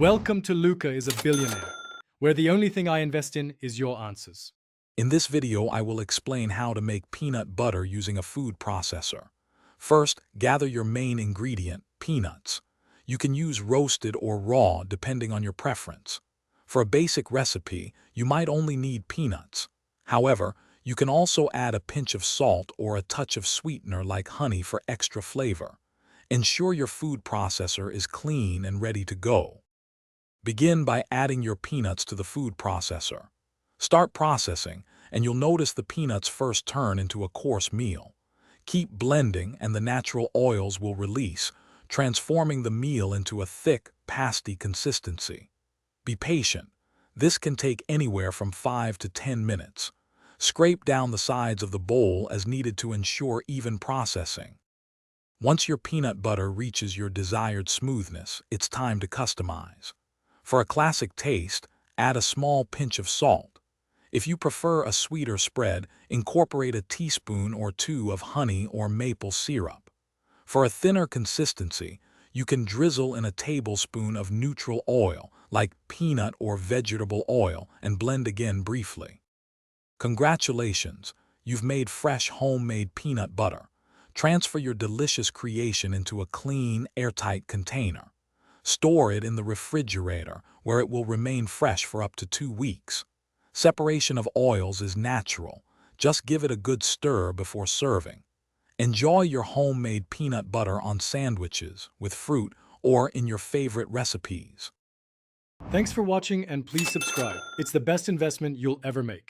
Welcome to Luca is a Billionaire, where the only thing I invest in is your answers. In this video, I will explain how to make peanut butter using a food processor. First, gather your main ingredient, peanuts. You can use roasted or raw depending on your preference. For a basic recipe, you might only need peanuts. However, you can also add a pinch of salt or a touch of sweetener like honey for extra flavor. Ensure your food processor is clean and ready to go. Begin by adding your peanuts to the food processor. Start processing, and you'll notice the peanuts first turn into a coarse meal. Keep blending and the natural oils will release, transforming the meal into a thick, pasty consistency. Be patient. This can take anywhere from 5 to 10 minutes. Scrape down the sides of the bowl as needed to ensure even processing. Once your peanut butter reaches your desired smoothness, it's time to customize. For a classic taste, add a small pinch of salt. If you prefer a sweeter spread, incorporate a teaspoon or two of honey or maple syrup. For a thinner consistency, you can drizzle in a tablespoon of neutral oil, like peanut or vegetable oil, and blend again briefly. Congratulations, you've made fresh homemade peanut butter. Transfer your delicious creation into a clean, airtight container. Store it in the refrigerator, where it will remain fresh for up to 2 weeks. Separation of oils is natural. Just give it a good stir before serving. Enjoy your homemade peanut butter on sandwiches, with fruit, or in your favorite recipes. Thanks for watching and please subscribe. It's the best investment you'll ever make.